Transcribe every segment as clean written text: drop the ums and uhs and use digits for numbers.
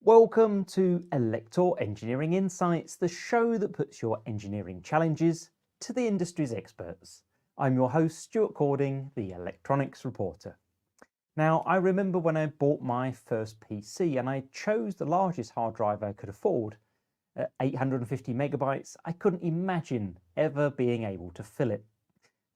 Welcome to Elektor Engineering Insights, the show that puts your engineering challenges to the industry's experts. I'm your host, Stuart Cording, the electronics reporter. Now, I remember when I bought my first PC and I chose the largest hard drive I could afford. At 850 megabytes, I couldn't imagine ever being able to fill it.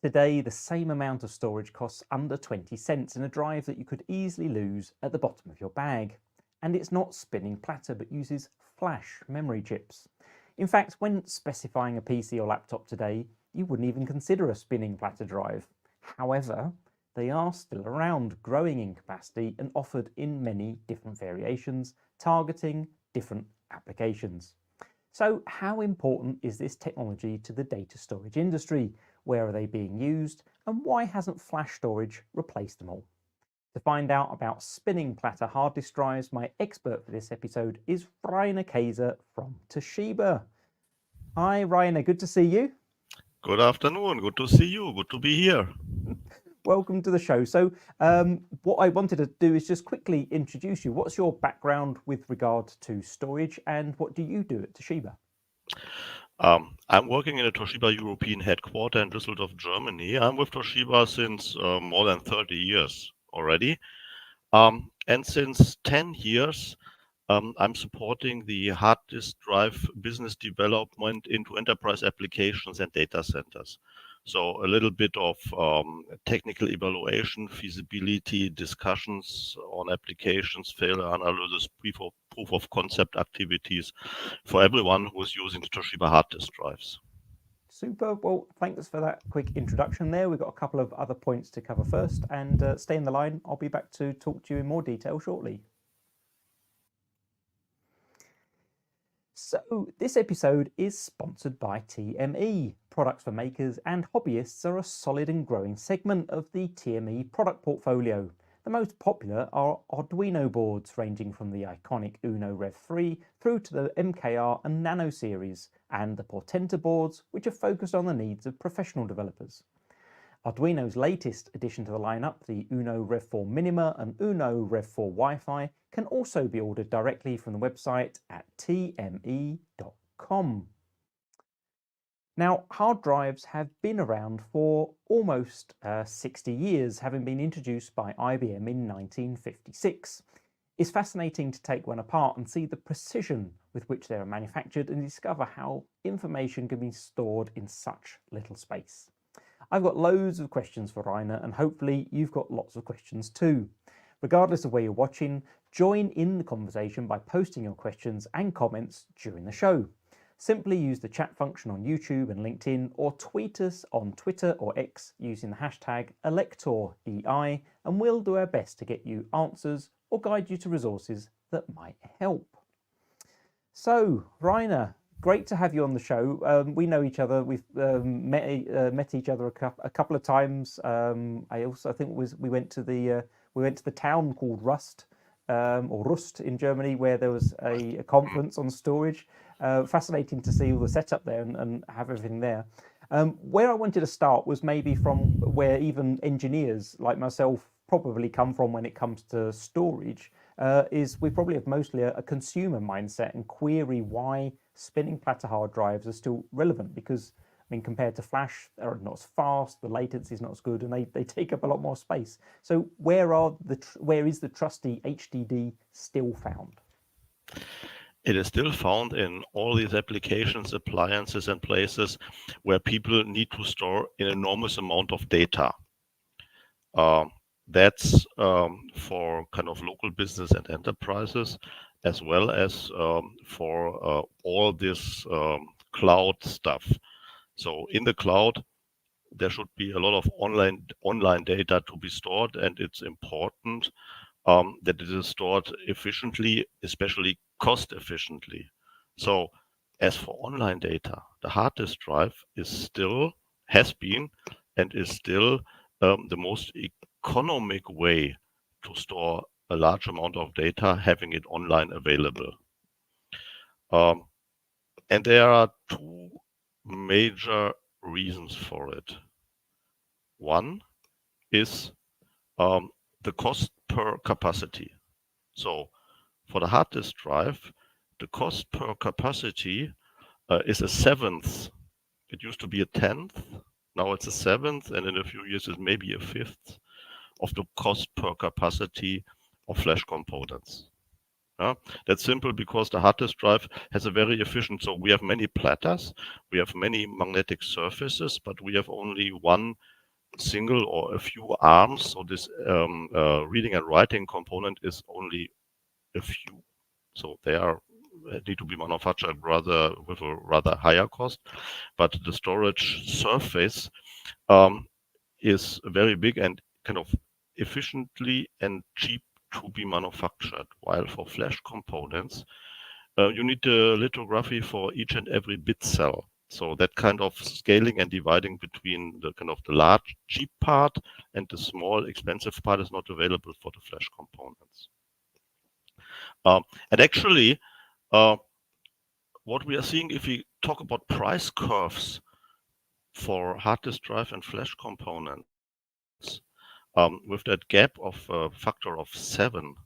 Today, the same amount of storage costs under 20 cents in a drive that you could easily lose at the bottom of your bag. And it's not spinning platter, but uses flash memory chips. In fact, when specifying a PC or laptop today, you wouldn't even consider a spinning platter drive. However, they are still around, growing in capacity and offered in many different variations, targeting different applications. So how important is this technology to the data storage industry? Where are they being used? And why hasn't flash storage replaced them all? To find out about spinning platter hard disk drives, my expert for this episode is Kaese from Toshiba. Hi Rainer, good to see you. Good afternoon, good to see you, good to be here. Welcome to the show. So what I wanted to do is just quickly introduce you. What's your background with regard to storage and what do you do at Toshiba? I'm working in a Toshiba European headquarter in Düsseldorf, Germany. I'm with Toshiba since more than 30 years already. And since 10 years, I'm supporting the hard disk drive business development into enterprise applications and data centers. So a little bit of technical evaluation, feasibility discussions on applications, failure analysis, proof of concept activities for everyone who is using the Toshiba hard disk drives. Super. Well, thanks for that quick introduction there. We've got a couple of other points to cover first, and stay in the line. I'll be back to talk to you in more detail shortly. So this episode is sponsored by TME. Products for makers and hobbyists are a solid and growing segment of the TME product portfolio. The most popular are Arduino boards, ranging from the iconic Uno Rev 3 through to the MKR and Nano series, and the Portenta boards, which are focused on the needs of professional developers. Arduino's latest addition to the lineup, the Uno Rev 4 Minima and Uno Rev 4 Wi-Fi, can also be ordered directly from the website at tme.com. Now, hard drives have been around for almost 60 years, having been introduced by IBM in 1956. It's fascinating to take one apart and see the precision with which they are manufactured and discover how information can be stored in such little space. I've got loads of questions for Rainer, and hopefully you've got lots of questions too. Regardless of where you're watching, join in the conversation by posting your questions and comments during the show. Simply use the chat function on YouTube and LinkedIn, or tweet us on Twitter or X using the hashtag ElectorEI, and we'll do our best to get you answers or guide you to resources that might help. So, Rainer, great to have you on the show. We know each other. We've met each other a couple of times. I think we went to the town called Rust or Rust in Germany, where there was a conference on storage. Fascinating to see all the setup there and have everything there. Where I wanted to start was maybe from where even engineers like myself probably come from when it comes to storage. Is we probably have mostly a consumer mindset and query why spinning platter hard drives are still relevant, because I mean, compared to flash, they're not as fast, the latency is not as good, and they take up a lot more space. So where is the trusty HDD still found? It is still found in all these applications, appliances, and places where people need to store an enormous amount of data. That's for kind of local business and enterprises, as well as for all this cloud stuff. So in the cloud, there should be a lot of online data to be stored, and it's important that it is stored efficiently, especially cost efficiently. So as for online data, the hard disk drive has been and is still the most economic way to store a large amount of data, having it online available. And there are two major reasons for it. One is the cost per capacity. So for the hard disk drive, the cost per capacity is a seventh. It used to be a tenth. Now it's a seventh, and in a few years it may be a fifth of the cost per capacity of flash components. Yeah, that's simple because the hard disk drive has a very efficient. So we have many platters, we have many magnetic surfaces, but we have only one single or a few arms. So this reading and writing component is only a few. So they need to be manufactured rather with a rather higher cost, but the storage surface is very big and kind of efficiently and cheap to be manufactured. While for flash components, you need the lithography for each and every bit cell. So that kind of scaling and dividing between the kind of the large cheap part and the small expensive part is not available for the flash components. And actually, what we are seeing if we talk about price curves for hard disk drive and flash components, with that gap of a factor of 7,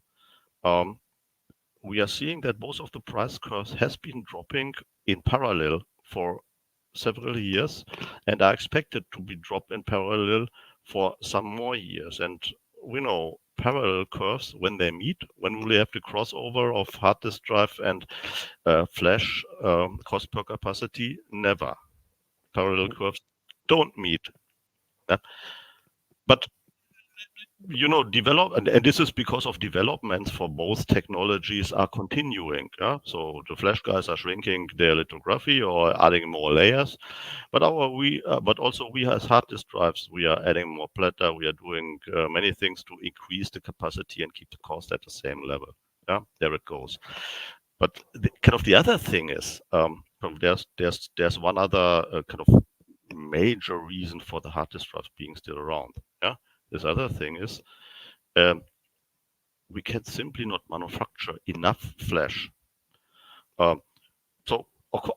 we are seeing that both of the price curves has been dropping in parallel for several years and are expected to be dropped in parallel for some more years. And we know parallel curves, when they meet, when will we have the crossover of hard disk drive and flash cost per capacity? Never. Parallel curves don't meet. Yeah. But and this is because of developments for both technologies are continuing. Yeah? So the flash guys are shrinking their lithography or adding more layers, but also we as hard disk drives, we are adding more platter. We are doing many things to increase the capacity and keep the cost at the same level. Yeah, there it goes. But the other thing is, there's one other kind of major reason for the hard disk drives being still around. Yeah. This other thing is we can simply not manufacture enough flash. So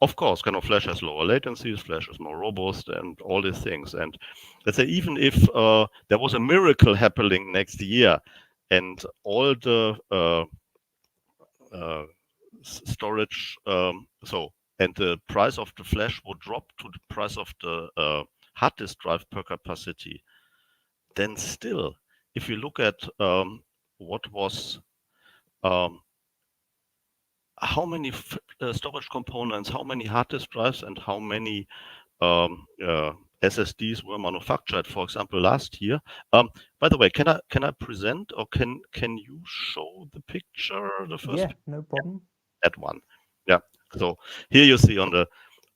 of course, kind of flash has lower latencies, flash is more robust, and all these things. And let's say even if there was a miracle happening next year, and all the storage, and the price of the flash would drop to the price of the hard disk drive per capacity, then still, if you look at what was how many storage components, how many hard disk drives, and how many SSDs were manufactured, for example, last year. By the way, can I present, or can you show the picture? The first. Yeah, no problem. That one. Yeah. So here you see on the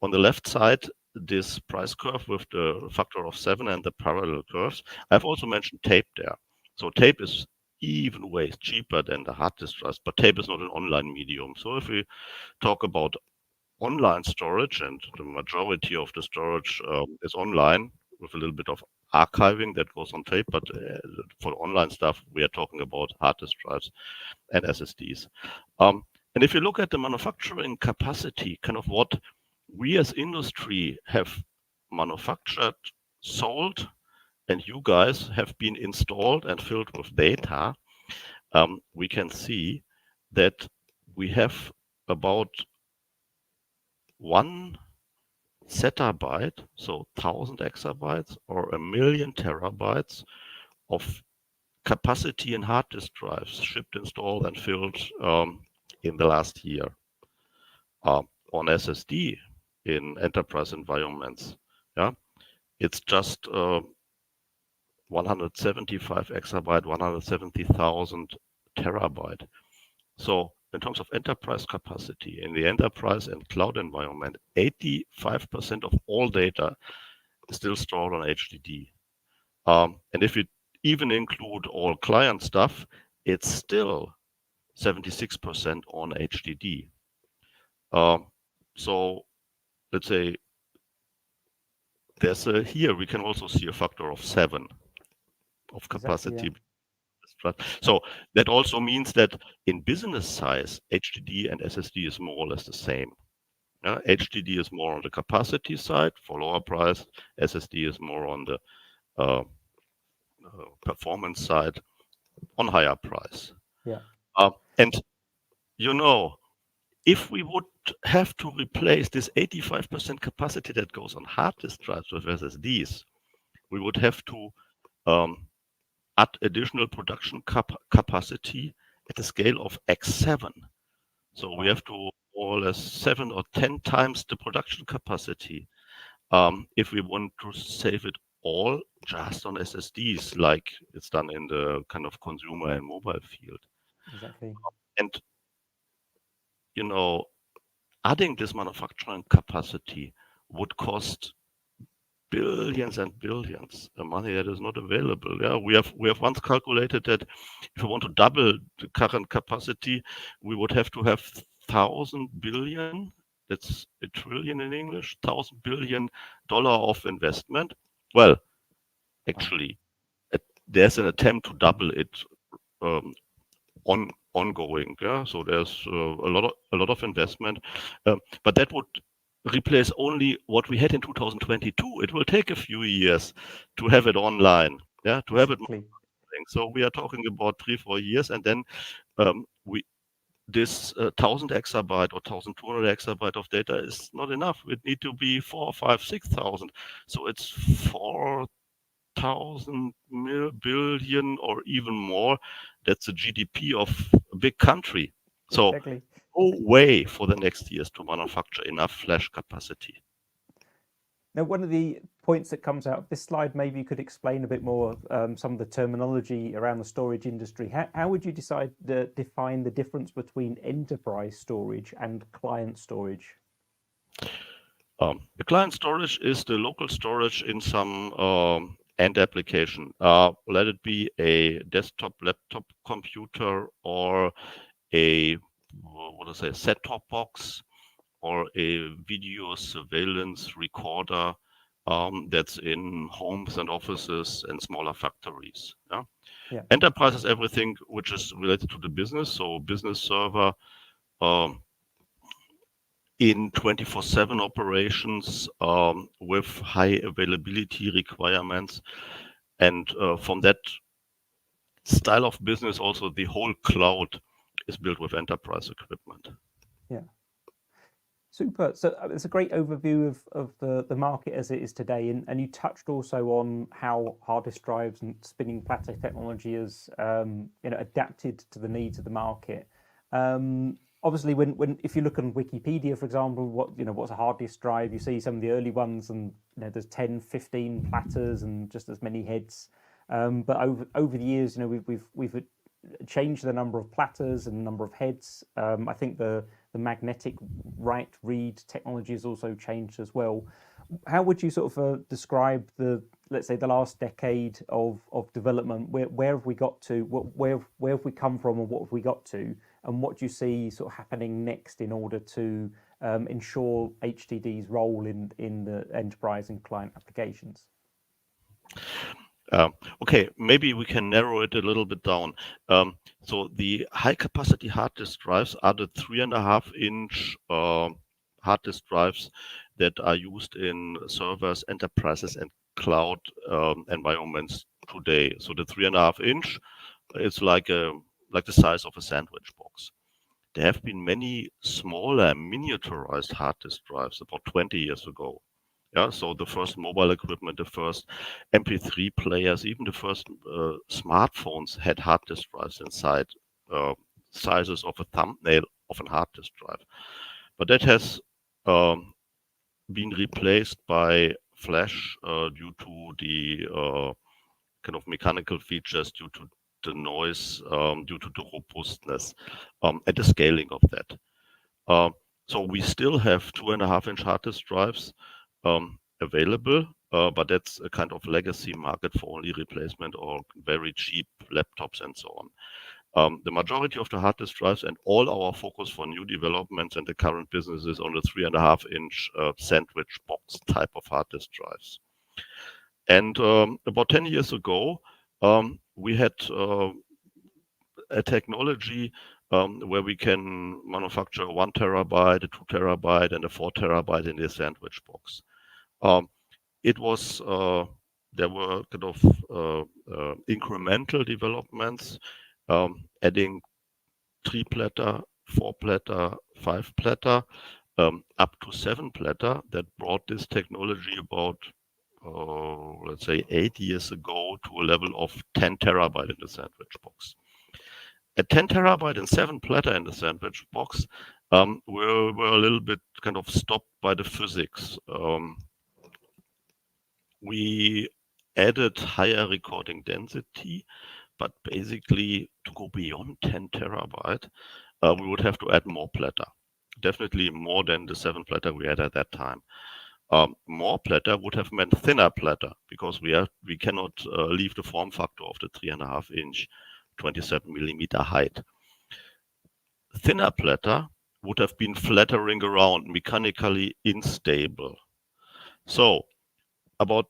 left side this price curve with the factor of 7 and the parallel curves. I've also mentioned tape there. So tape is even way cheaper than the hard disk drives, but tape is not an online medium. So if we talk about online storage, and the majority of the storage is online with a little bit of archiving that goes on tape, but for online stuff, we are talking about hard disk drives and SSDs. And if you look at the manufacturing capacity, kind of what we as industry have manufactured, sold, and you guys have been installed and filled with data, we can see that we have about 1 zettabyte, so 1,000 exabytes or 1,000,000 terabytes of capacity in hard disk drives shipped, installed, and filled in the last year. On SSD in enterprise environments, yeah, it's just 175 exabyte, 170,000 terabyte. So in terms of enterprise capacity in the enterprise and cloud environment, 85% of all data is still stored on HDD. And if you even include all client stuff, it's still 76% on HDD. So let's say here we can also see a factor of 7 of capacity. Exactly, yeah. So that also means that in business size, HDD and SSD is more or less the same. HDD is more on the capacity side for lower price. SSD is more on the performance side on higher price. Yeah. And if we would have to replace this 85% capacity that goes on hard disk drives with SSDs, we would have to add additional production capacity at a scale of X7. So we have to more or less 7 or 10 times the production capacity if we want to save it all just on SSDs, like it's done in the kind of consumer and mobile field. Exactly. And adding this manufacturing capacity would cost billions and billions of money that is not available. Yeah, we have once calculated that if we want to double the current capacity, we would have to have 1,000 billion. That's a trillion in English. $1,000 billion of investment. Well, actually, there's an attempt to double it ongoing. Yeah, so there's a lot of investment, but that would replace only what we had in 2022. It will take a few years to have it online. Yeah, to have it. So we are talking about 3-4 years, and then this 1,000 exabyte or 1,200 exabyte of data is not enough. It need to be 4, 5, 6,000. So it's 4,000 billion or even more. That's the GDP of a big country. So no way for the next years to manufacture enough flash capacity. Now, one of the points that comes out of this slide, maybe you could explain a bit more some of the terminology around the storage industry. How would you define the difference between enterprise storage and client storage? The client storage is the local storage in some end application. Let it be a desktop, laptop computer, or a set-top box, or a video surveillance recorder that's in homes and offices and smaller factories. Yeah? Enterprise is everything which is related to the business. So business server in 24/7 operations with high availability requirements. And from that style of business, also the whole cloud is built with enterprise equipment. Yeah. Super. So it's a great overview of the market as it is today. And you touched also on how hard disk drives and spinning platter technology has adapted to the needs of the market. Obviously, when if you look on Wikipedia, for example, what's a hard disk drive, you see some of the early ones, and there's 10, 15 platters and just as many heads. But over the years, we've changed the number of platters and the number of heads. I think the magnetic write read technology has also changed as well. How would you sort of describe let's say the last decade of development? Where have we got to? Where have we come from, and what have we got to? And what do you see sort of happening next in order to ensure HDD's role in the enterprise and client applications? Okay, maybe we can narrow it a little bit down. So the high capacity hard disk drives are the 3.5-inch hard disk drives that are used in servers, enterprises, and cloud environments today. So the 3.5-inch is like the size of a sandwich box. There have been many smaller miniaturized hard disk drives about 20 years ago. Yeah, so the first mobile equipment, the first MP3 players, even the first smartphones had hard disk drives inside, sizes of a thumbnail of a hard disk drive. But that has been replaced by flash due to the kind of mechanical features, due to the noise, due to the robustness, and the scaling of that. So we still have 2.5-inch hard disk drives available, but that's a kind of legacy market for only replacement or very cheap laptops and so on. The majority of the hard disk drives and all our focus for new developments and the current business is on the 3.5-inch sandwich box type of hard disk drives. And about 10 years ago, we had a technology where we can manufacture 1 terabyte, a 2 terabyte, and a 4 terabyte in the sandwich box. It was there were kind of incremental developments, adding 3-platter, 4-platter, 5-platter, up to 7-platter, that brought this technology about, let's say, 8 years ago to a level of 10 terabyte in the sandwich box. At 10 terabyte and 7-platter in the sandwich box, we're a little bit kind of stopped by the physics. We added higher recording density, but basically to go beyond 10 terabyte, we would have to add more platter. Definitely more than the 7-platter we had at that time. More platter would have meant thinner platter because we cannot leave the form factor of the 3.5 inch 27 millimeter height. Thinner platter would have been flattering around, mechanically unstable. So about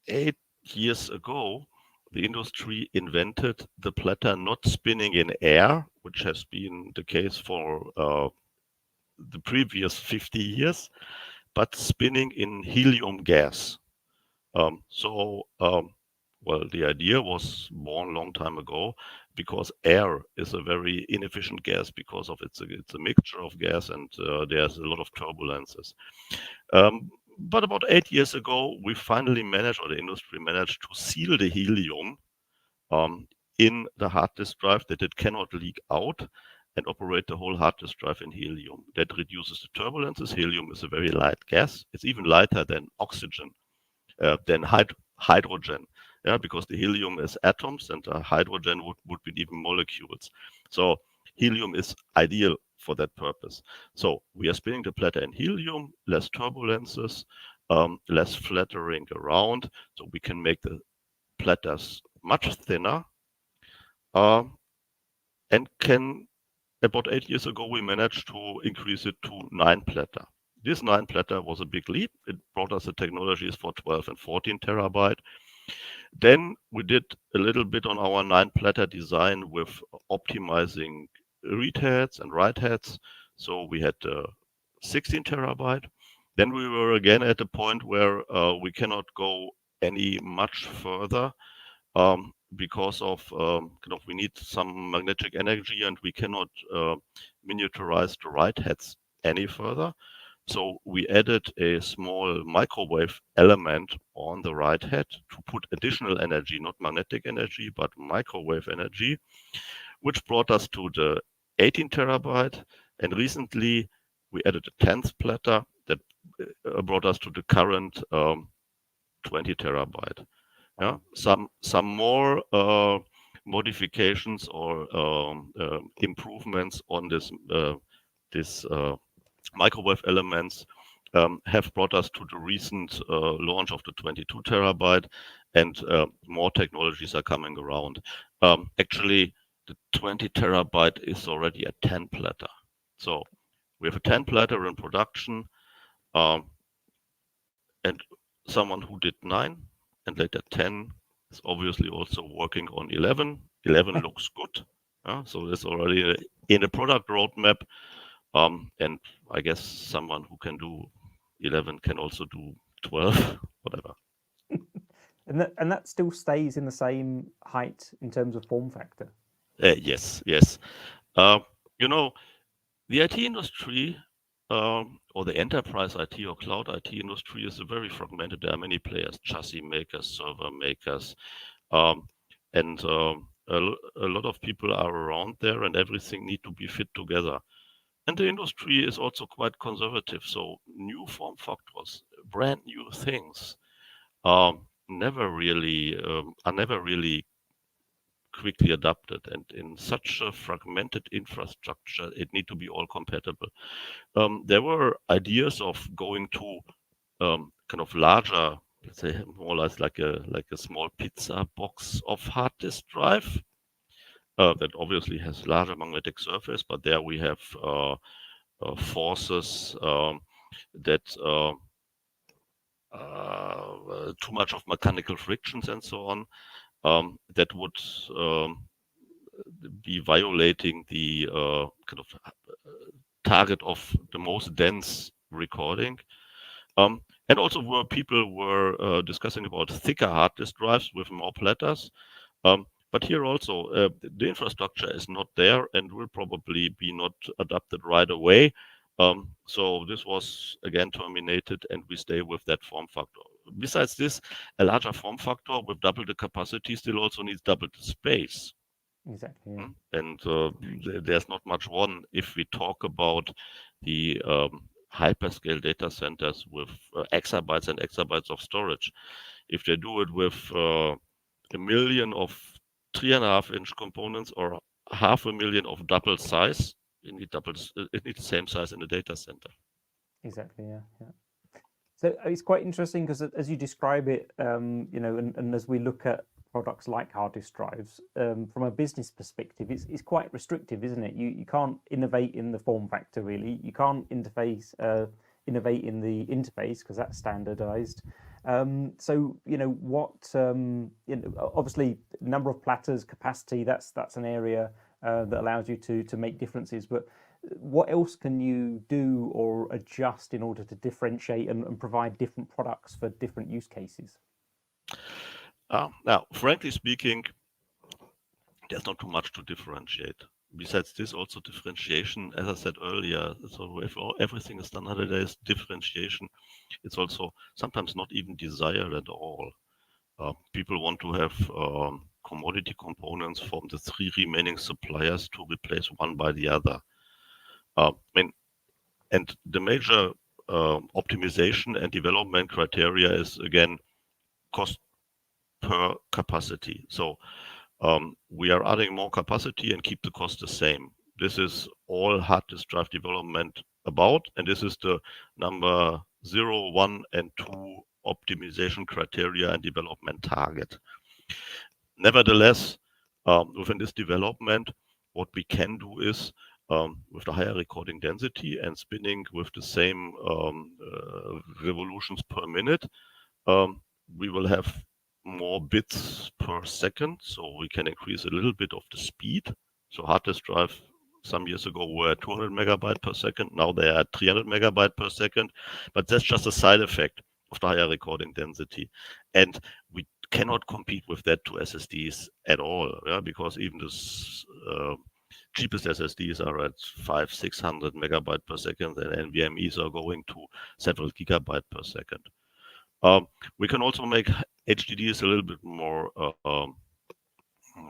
8 years ago, the industry invented the platter not spinning in air, which has been the case for the previous 50 years, but spinning in helium gas. Well, the idea was born a long time ago because air is a very inefficient gas because of it's a mixture of gas and there's a lot of turbulences. But about 8 years ago, we finally managed, or the industry managed, to seal the helium in the hard disk drive that it cannot leak out and operate the whole hard disk drive in helium. That reduces the turbulences. Helium is a very light gas. It's even lighter than oxygen, than hydrogen, because the helium is atoms and the hydrogen would be even molecules. So helium is ideal for that purpose. So we are spinning the platter in helium, less turbulences, less flattering around, so we can make the platters much thinner, and about 8 years ago, we managed to increase it to 9-platter. This 9-platter was a big leap. It brought us the technologies for 12 and 14 terabyte. Then we did a little bit on our 9-platter design with optimizing read heads and write heads. So we had 16 terabyte. Then we were again at a point where we cannot go any much further because of we need some magnetic energy and we cannot miniaturize the write heads any further. So we added a small microwave element on the write head to put additional energy, not magnetic energy, but microwave energy, which brought us to the 18 terabyte. And recently we added a 10th platter that brought us to the current 20 terabyte. Yeah, some more modifications or improvements on this microwave elements have brought us to the recent launch of the 22 terabyte, and more technologies are coming around. Actually, the 20 terabyte is already a 10 platter. So we have a 10 platter in production, and someone who did 9 and later 10 is obviously also working on 11. 11 looks good. So it's already in a product roadmap. And I guess someone who can do 11 can also do 12, whatever. And that still stays in the same height in terms of form factor? Yes. The IT industry, or the enterprise IT or cloud IT industry, is very fragmented. There are many players, chassis makers, server makers, and a lot of people are around there, and everything needs to be fit together. And the industry is also quite conservative. So new form factors, brand new things, are never really quickly adapted. And in such a fragmented infrastructure, it needs to be all compatible. There were ideas of going to kind of larger, let's say more or less like a small pizza box of hard disk drive. That obviously has larger magnetic surface, but there we have forces that too much of mechanical frictions and so on, that would be violating the kind of target of the most dense recording. And also people were discussing about thicker hard disk drives with more platters. But here also, the infrastructure is not there and will probably be not adapted right away. So this was again terminated, and we stay with that form factor. Besides this, a larger form factor with double the capacity still also needs double the space. Exactly. Yeah. And there's not much one if we talk about the hyperscale data centers with exabytes and exabytes of storage. If they do it with 1,000,000 of 3.5-inch components or 500,000 of double size, it needs the same size in the data center. Exactly. Yeah. Yeah. So it's quite interesting because as you describe it, and as we look at products like hard disk drives, from a business perspective, it's quite restrictive, isn't it? You can't innovate in the form factor really. You can't innovate in the interface because that's standardized. So obviously number of platters, capacity, that's an area that allows you to make differences, but what else can you do or adjust in order to differentiate and provide different products for different use cases? Now, frankly speaking, there's not too much to differentiate. Besides this, also differentiation, as I said earlier, so if everything is done nowadays, differentiation, it's also sometimes not even desired at all. People want to have commodity components from the 3 remaining suppliers to replace one by the other. And the major optimization and development criteria is, again, cost per capacity. So we are adding more capacity and keep the cost the same. This is all hard disk drive development about, and this is the number 0, 1, and 2 optimization criteria and development target. Nevertheless, within this development, what we can do is with the higher recording density and spinning with the same revolutions per minute, we will have more bits per second, so we can increase a little bit of the speed. So hard disk drive some years ago were at 200 megabyte per second. Now they are at 300 megabyte per second, but that's just a side effect of the higher recording density. And we cannot compete with that to SSDs at all, because even this cheapest SSDs are at 500-600 megabyte per second, and NVMEs are going to several gigabyte per second. We can also make HDDs a little bit more,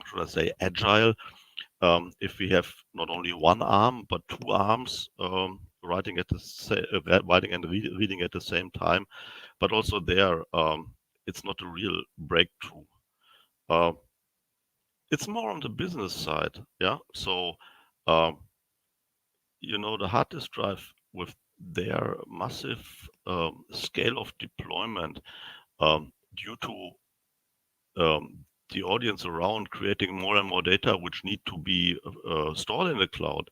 should I say, agile. If we have not only one arm but 2 arms writing and reading at the same time, but also there, it's not a real breakthrough. It's more on the business side, yeah. So, the hard disk drive with their massive scale of deployment, due to the audience around creating more and more data which need to be stored in the cloud,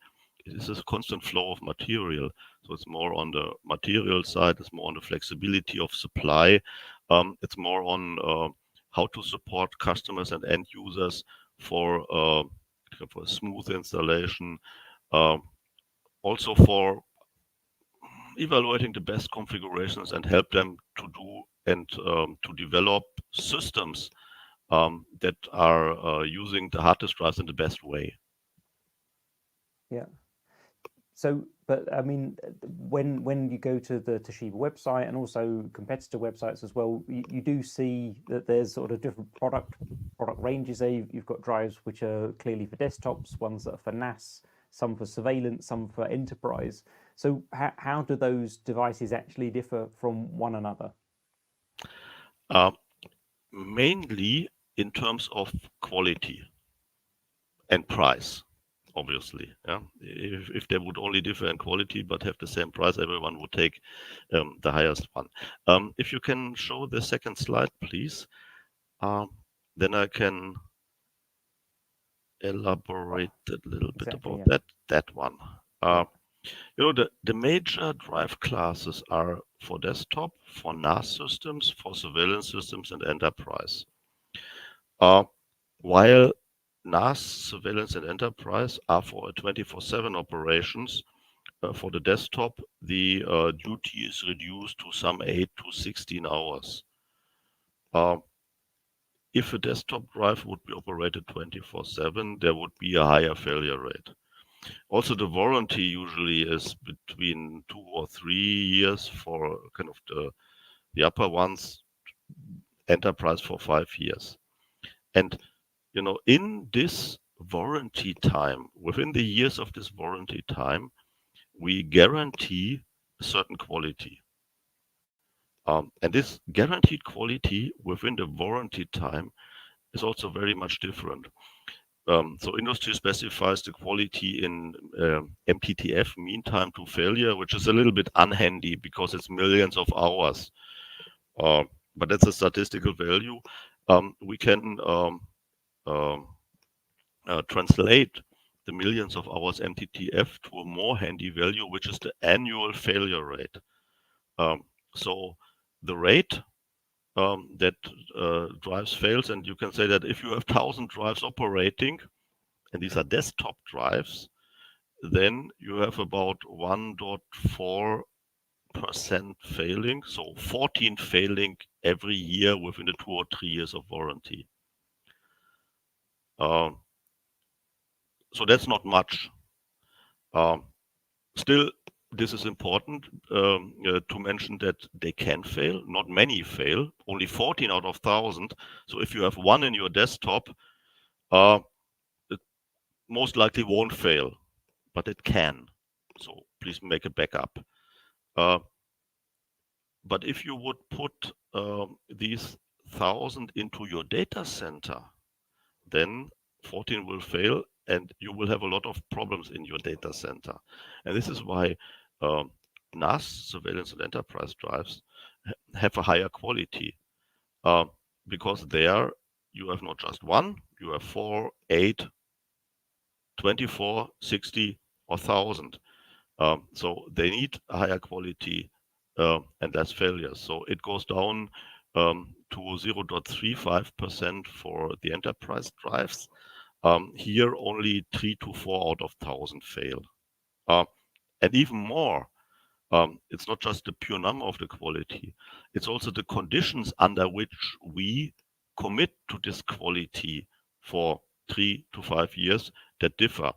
it is a constant flow of material. So it's more on the material side, it's more on the flexibility of supply, it's more on how to support customers and end users for a smooth installation, also for evaluating the best configurations and help them to do and to develop systems that are using the hard disk drives in the best way. Yeah. So, but I mean, when you go to the Toshiba website and also competitor websites as well, you do see that there's sort of different product ranges there. You've got drives which are clearly for desktops, ones that are for NAS, some for surveillance, some for enterprise. So how do those devices actually differ from one another? Mainly in terms of quality and price, obviously. Yeah? If they would only differ in quality but have the same price, everyone would take the highest one. If you can show the second slide, please, then I can elaborate a little bit about Yeah. that one. The major drive classes are for desktop, for NAS systems, for surveillance systems, and enterprise. While NAS, surveillance, and enterprise are for 24/7 operations, for the desktop, the duty is reduced to some 8 to 16 hours. if a desktop drive would be operated 24/7, there would be a higher failure rate. Also, the warranty usually is between 2 or 3 years for kind of the upper ones, enterprise for 5 years. And in this warranty time, within the years of this warranty time, we guarantee a certain quality. And this guaranteed quality within the warranty time is also very much different. So industry specifies the quality in MTTF, mean time to failure, which is a little bit unhandy because it's millions of hours. But that's a statistical value. We can translate the millions of hours MTTF to a more handy value, which is the annual failure rate. So the rate that drives fails, and you can say that if you have 1,000 drives operating, and these are desktop drives, then you have about 1.4% failing, so 14 failing every year within the 2 or 3 years of warranty. So that's not much. Still, this is important to mention that they can fail. Not many fail, only 14 out of 1,000. So if you have one in your desktop, it most likely won't fail, but it can. So please make a backup. But if you would put these 1,000 into your data center, then 14 will fail and you will have a lot of problems in your data center. And this is why NAS, surveillance and enterprise drives, have a higher quality. Because there you have not just one, you have 4, 8, 24, 60, or 1,000. So they need a higher quality and less failures. So it goes down to 0.35% for the enterprise drives. Here only 3 to 4 out of 1,000 fail. And even more, it's not just the pure number of the quality, it's also the conditions under which we commit to this quality for 3 to 5 years that differ.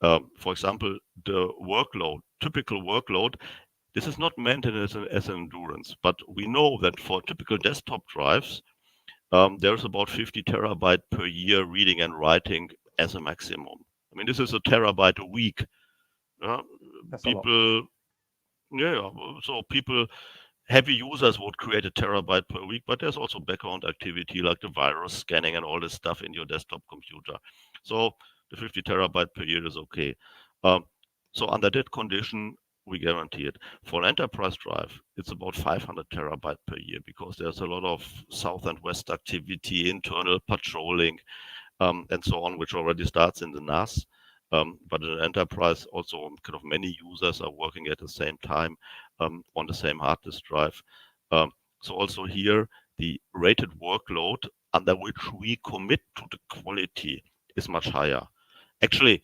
For example, the workload, typical workload, this is not meant as an endurance, but we know that for typical desktop drives, there's about 50 terabyte per year reading and writing as a maximum. I mean, this is a terabyte a week. That's People, so people, heavy users would create a terabyte per week, but there's also background activity like the virus scanning and all this stuff in your desktop computer. So the 50 terabyte per year is okay. So under that condition, we guarantee it. For an enterprise drive, it's about 500 terabyte per year because there's a lot of south and west activity, internal patrolling, and so on, which already starts in the NAS. But in an enterprise, also kind of many users are working at the same time on the same hard disk drive. So also here, the rated workload under which we commit to the quality is much higher. Actually,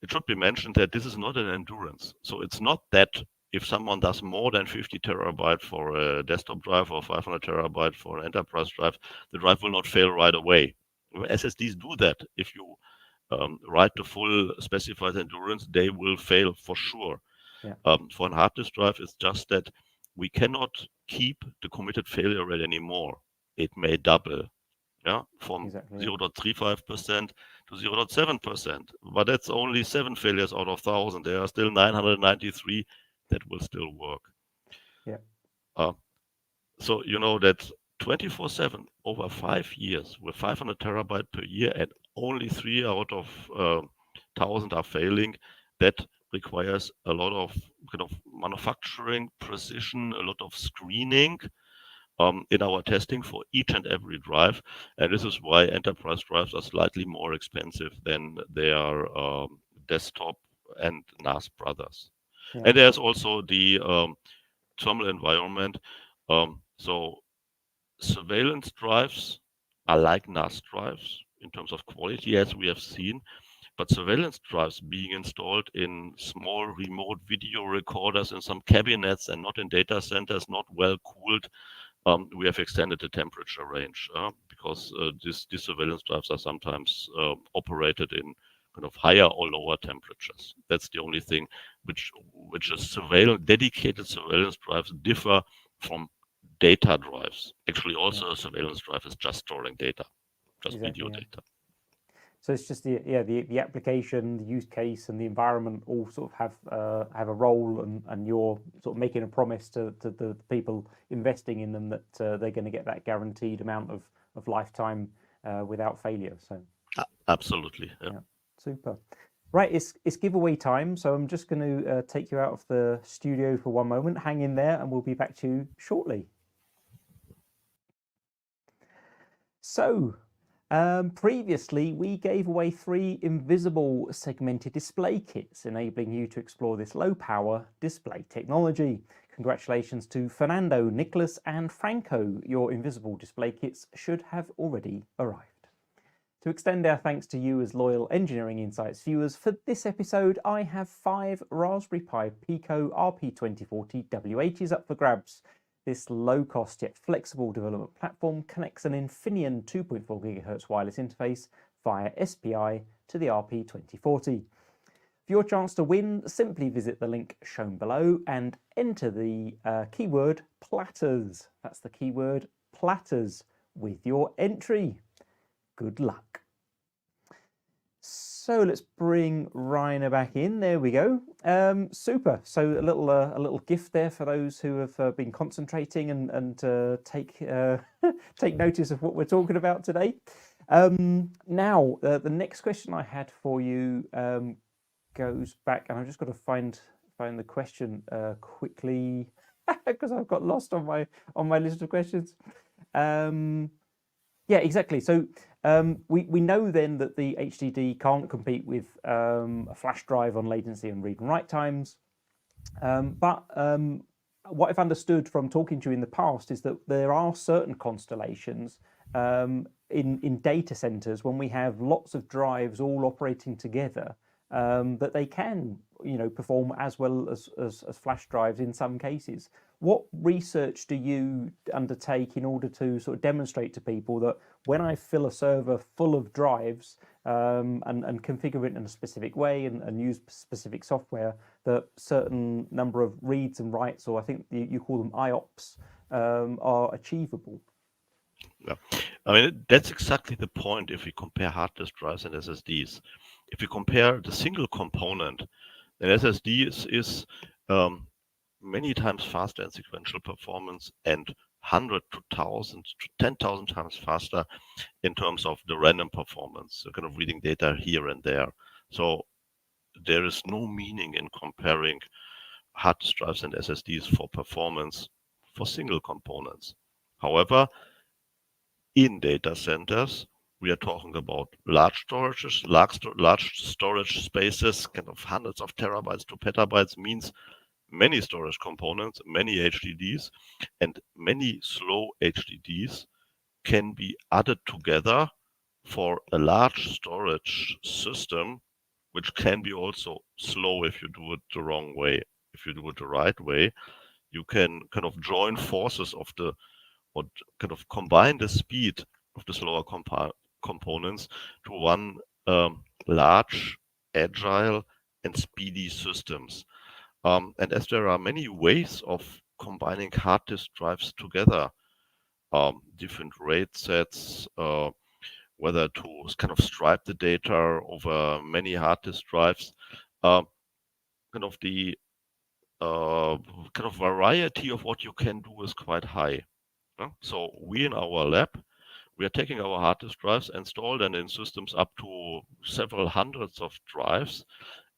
it should be mentioned that this is not an endurance. So it's not that if someone does more than 50 terabyte for a desktop drive or 500 terabyte for an enterprise drive, the drive will not fail right away. SSDs do that. If you write the full specified endurance, they will fail for sure. Yeah. For a hard disk drive, it's just that we cannot keep the committed failure rate anymore. It may double, from 0.35% to 0.7%. But that's only 7 failures out of 1,000. There are still 993 that will still work. Yeah. So you know that 24/7 over 5 years with 500 terabyte per year and only 3 out of 1,000 are failing. That requires a lot of kind of manufacturing precision, a lot of screening in our testing for each and every drive. And this is why enterprise drives are slightly more expensive than their desktop and NAS brothers. Yeah. And there's also the thermal environment. So surveillance drives are like NAS drives in terms of quality, as we have seen, but surveillance drives being installed in small remote video recorders in some cabinets and not in data centers, not well cooled. We have extended the temperature range because these surveillance drives are sometimes operated in kind of higher or lower temperatures. That's the only thing which is dedicated surveillance drives differ from data drives. Actually, also a surveillance drive is just storing data, just video data. So it's just the application, the use case, and the environment all sort of have a role, and you're sort of making a promise to the people investing in them that they're going to get that guaranteed amount of lifetime without failure. So absolutely, yeah. Super. Right, it's giveaway time, so I'm just going to take you out of the studio for one moment. Hang in there, and we'll be back to you shortly. So. Previously, we gave away 3 invisible segmented display kits, enabling you to explore this low-power display technology. Congratulations to Fernando, Nicholas and Franco. Your invisible display kits should have already arrived. To extend our thanks to you as loyal Engineering Insights viewers, for this episode I have 5 Raspberry Pi Pico RP2040 W80s up for grabs. This low-cost yet flexible development platform connects an Infineon 2.4 GHz wireless interface via SPI to the RP2040. For your chance to win, simply visit the link shown below and enter the keyword platters. That's the keyword platters with your entry. Good luck. So let's bring Rainer back in. There we go. Super. So a little gift there for those who have been concentrating and take take notice of what we're talking about today. Now the next question I had for you goes back, and I've just got to find the question quickly because I've got lost on my list of questions. Yeah, exactly. So we know then that the HDD can't compete with a flash drive on latency and read and write times. But what I've understood from talking to you in the past is that there are certain constellations in data centers when we have lots of drives all operating together that they can, perform as well as flash drives in some cases. What research do you undertake in order to sort of demonstrate to people that when I fill a server full of drives and configure it in a specific way and use specific software, that certain number of reads and writes, or I think you call them IOPS, are achievable? Yeah, I mean, that's exactly the point if we compare hard disk drives and SSDs. If we compare the single component, then SSD is many times faster in sequential performance and 100 to 1,000 to 10,000 times faster in terms of the random performance, so kind of reading data here and there. So there is no meaning in comparing hard disk drives and SSDs for performance for single components. However, in data centers, we are talking about large storages, large storage spaces, kind of hundreds of terabytes to petabytes, means many storage components, many HDDs, and many slow HDDs can be added together for a large storage system, which can be also slow if you do it the wrong way. If you do it the right way, you can kind of join forces or kind of combine the speed of the slower components to one large, agile, and speedy systems. And as there are many ways of combining hard disk drives together, different RAID sets, whether to kind of stripe the data over many hard disk drives, kind of the kind of variety of what you can do is quite high. So we in our lab, we are taking our hard disk drives, installed and in systems up to several hundreds of drives,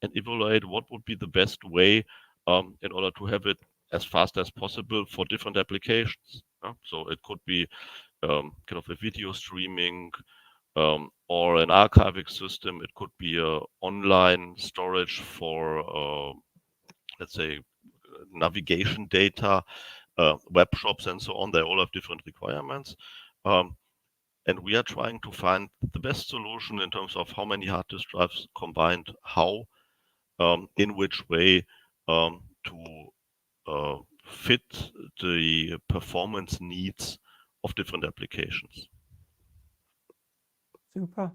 and evaluate what would be the best way in order to have it as fast as possible for different applications. So it could be kind of a video streaming or an archiving system. It could be a online storage for, let's say, navigation data, web shops and so on. They all have different requirements. And we are trying to find the best solution in terms of how many hard disk drives combined, how, in which way to fit the performance needs of different applications. Super.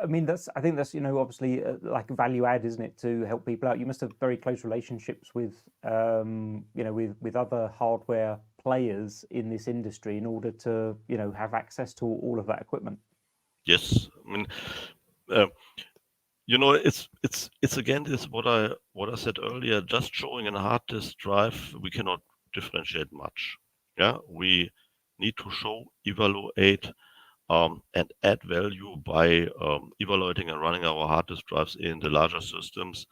I mean, I think that's, obviously like value add, isn't it, to help people out? You must have very close relationships with, with other hardware players in this industry in order to, have access to all of that equipment. Yes, I mean, it's again this what I said earlier. Just showing a hard disk drive, we cannot differentiate much. Yeah, we need to show, evaluate, and add value by evaluating and running our hard disk drives in the larger systems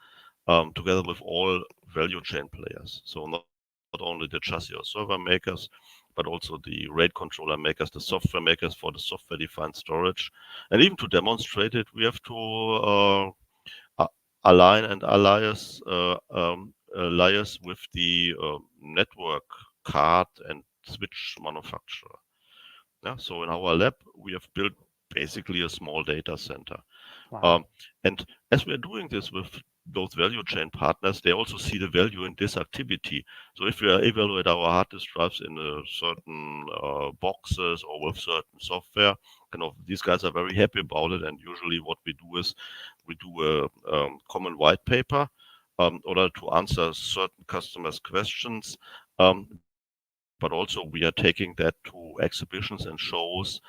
together with all value chain players. So not only the chassis or server makers, but also the RAID controller makers, the software makers for the software-defined storage. And even to demonstrate it, we have to align and alias with the network card and switch manufacturer. Yeah, so in our lab, we have built basically a small data center. Wow. And as we're doing this with those value chain partners, they also see the value in this activity. So if we evaluate our hard disk drives in certain boxes or with certain software, these guys are very happy about it. And usually what we do is we do a common white paper in order to answer certain customers' questions. But also we are taking that to exhibitions and shows,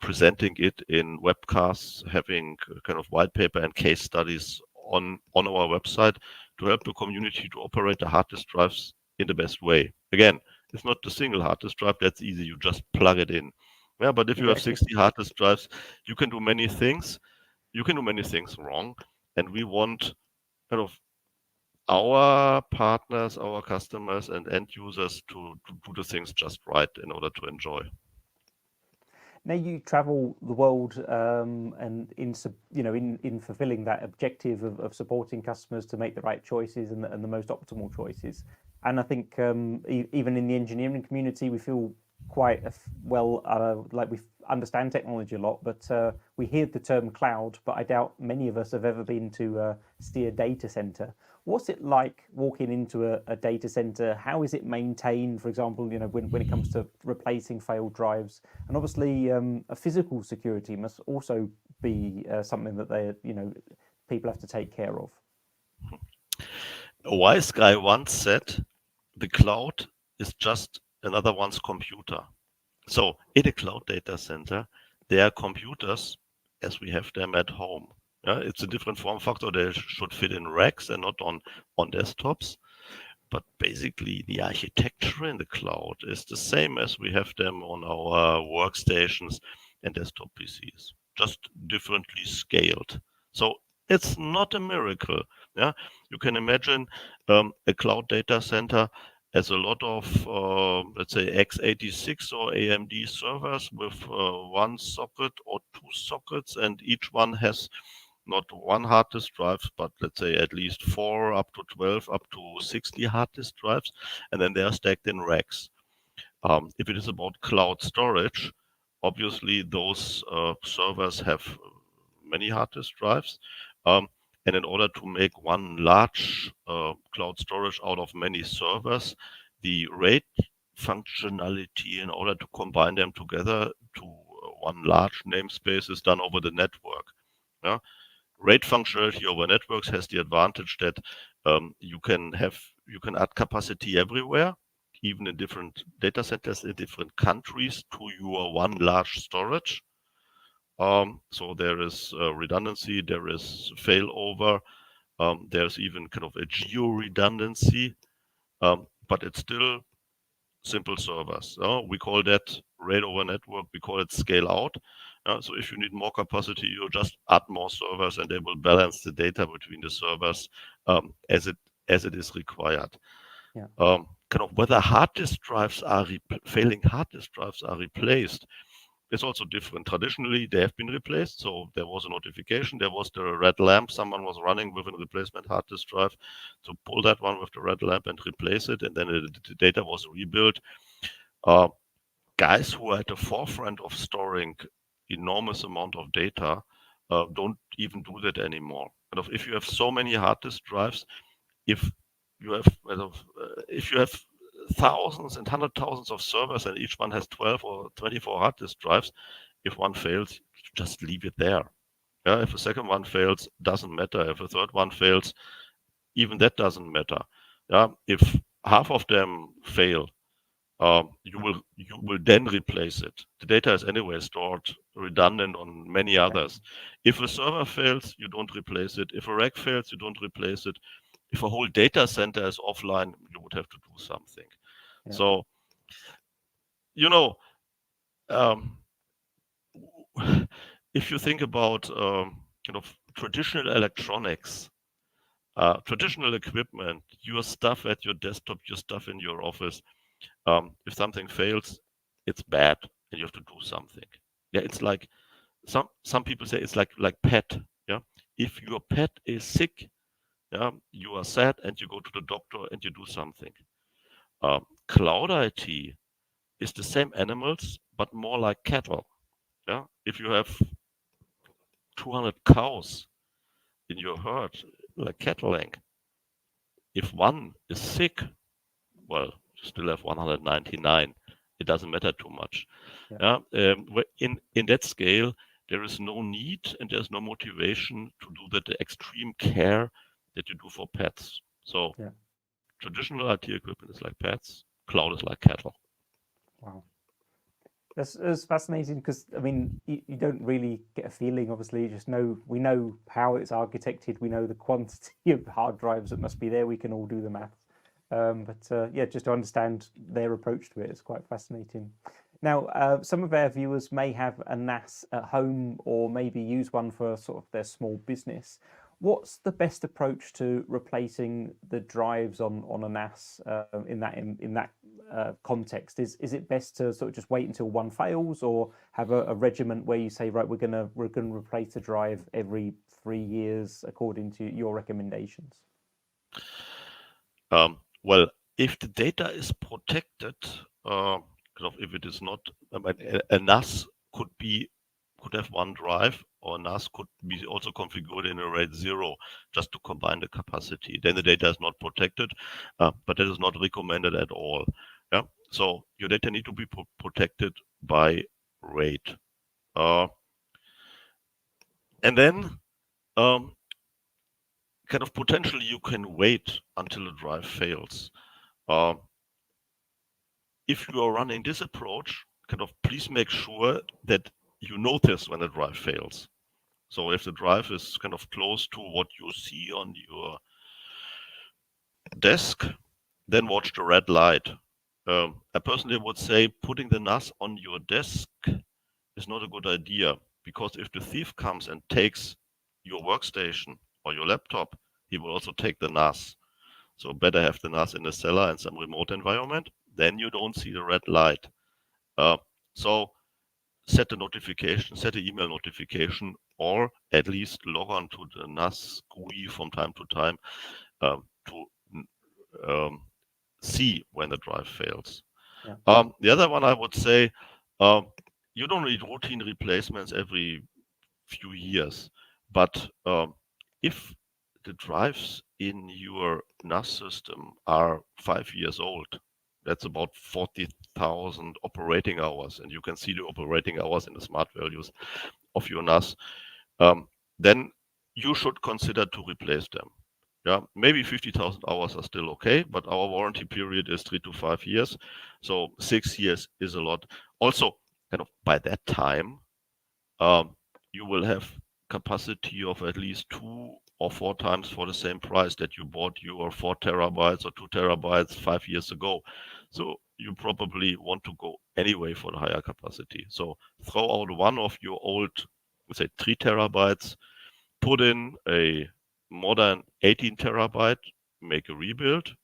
presenting it in webcasts, having kind of white paper and case studies on our website to help the community to operate the hard disk drives in the best way. Again, it's not the single hard disk drive, that's easy, you just plug it in. Yeah, but if you have 60 hard disk drives, you can do many things. You can do many things wrong, and we want kind of our partners, our customers, and end users to do the things just right in order to enjoy. Now you travel the world, and in fulfilling that objective of supporting customers to make the right choices and the most optimal choices. And I think even in the engineering community, we feel quite like we understand technology a lot, but we hear the term cloud, but I doubt many of us have ever been to see a data center. What's it like walking into a data center? How is it maintained, for example, when it comes to replacing failed drives? And obviously, a physical security must also be something that people have to take care of. A wise guy once said, the cloud is just another one's computer. So in a cloud data center, there are computers as we have them at home. Yeah, it's a different form factor. They should fit in racks and not on desktops. But basically, the architecture in the cloud is the same as we have them on our workstations and desktop PCs, just differently scaled. So it's not a miracle. Yeah, you can imagine a cloud data center as a lot of, let's say, x86 or AMD servers with one socket or two sockets, and each one has not one hard disk drive, but let's say at least 4 up to 12 up to 60 hard disk drives, and then they are stacked in racks. If it is about cloud storage, obviously those servers have many hard disk drives. And in order to make one large cloud storage out of many servers, the RAID functionality in order to combine them together to one large namespace is done over the network. Yeah? RAID functionality over networks has the advantage that you can add capacity everywhere, even in different data centers in different countries, to your one large storage. So there is redundancy, there is failover, there's even kind of a geo redundancy, but it's still simple servers. We call that RAID over network, we call it scale out. So if you need more capacity, you just add more servers and they will balance the data between the servers as it is required. Yeah. Kind of whether hard disk drives are failing hard disk drives are replaced is also different. Traditionally, they have been replaced. So there was a notification. There was the red lamp. Someone was running with a replacement hard disk drive to pull that one with the red lamp and replace it. And then the data was rebuilt. Guys who are at the forefront of storing enormous amount of data don't even do that anymore. And if you have so many hard disk drives, if you have thousands and hundred thousands of servers and each one has 12 or 24 hard disk drives, If one fails, just leave it there. Yeah, if a second one fails, doesn't matter. If a third one fails, even that doesn't matter. Yeah, if half of them fail, you will then replace it. The data is anyway stored redundant on many others. If a server fails, you don't replace it. If a rack fails, you don't replace it. If a whole data center is offline, you would have to do something. Yeah. So, you know, if you think about kind of traditional electronics, traditional equipment, your stuff at your desktop, your stuff in your office, if something fails, it's bad and you have to do something. Yeah, it's like some people say it's like pet. Yeah, if your pet is sick, yeah, you are sad and you go to the doctor and you do something. Cloud IT is the same animals, but more like cattle. Yeah, if you have 200 cows in your herd, like cattling, if one is sick, well, you still have 199. It doesn't matter too much. Yeah. In that scale, there is no need and there's no motivation to do that extreme care that you do for pets. So Yeah. traditional IT equipment is like pets, cloud is like cattle. Wow. That's fascinating because I mean you don't really get a feeling. Obviously, you just know we know how it's architected. We know the quantity of hard drives that must be there. We can all do the math. But yeah, just to understand their approach to it is quite fascinating. Now, some of our viewers may have a NAS at home or maybe use one for sort of their small business. What's the best approach to replacing the drives on a NAS in that context? Is it best to sort of just wait until one fails, or have a regiment where you say, right, we're gonna replace the drive every 3 years according to your recommendations? Well, if the data is protected, if it is not, a NAS could have one drive, or a NAS could be also configured in a RAID 0 just to combine the capacity. Then the data is not protected, but that is not recommended at all. Yeah, so your data need to be protected by RAID, and then kind of potentially you can wait until the drive fails. If you are running this approach, kind of please make sure that you notice when the drive fails. So if the drive is kind of close to what you see on your desk, then watch the red light. I personally would say putting the NAS on your desk is not a good idea, because if the thief comes and takes your workstation or your laptop, he will also take the NAS. So better have the NAS in the cellar and some remote environment. Then you don't see the red light. So set a notification, set an email notification, or at least log on to the NAS GUI from time to time to see when the drive fails. Yeah. The other one I would say, you don't need routine replacements every few years, but if the drives in your NAS system are 5 years old, that's about 40,000 operating hours, and you can see the operating hours in the smart values of your NAS, then you should consider to replace them. Yeah, maybe 50,000 hours are still okay, but our warranty period is 3 to 5 years, so 6 years is a lot. Also, kind of by that time, you will have capacity of at least 2 or 4 times for the same price that you bought your 4 terabytes or 2 terabytes 5 years ago. So you probably want to go anyway for the higher capacity. So throw out one of your old, let's say 3 terabytes, put in a modern 18 terabyte, make a rebuild,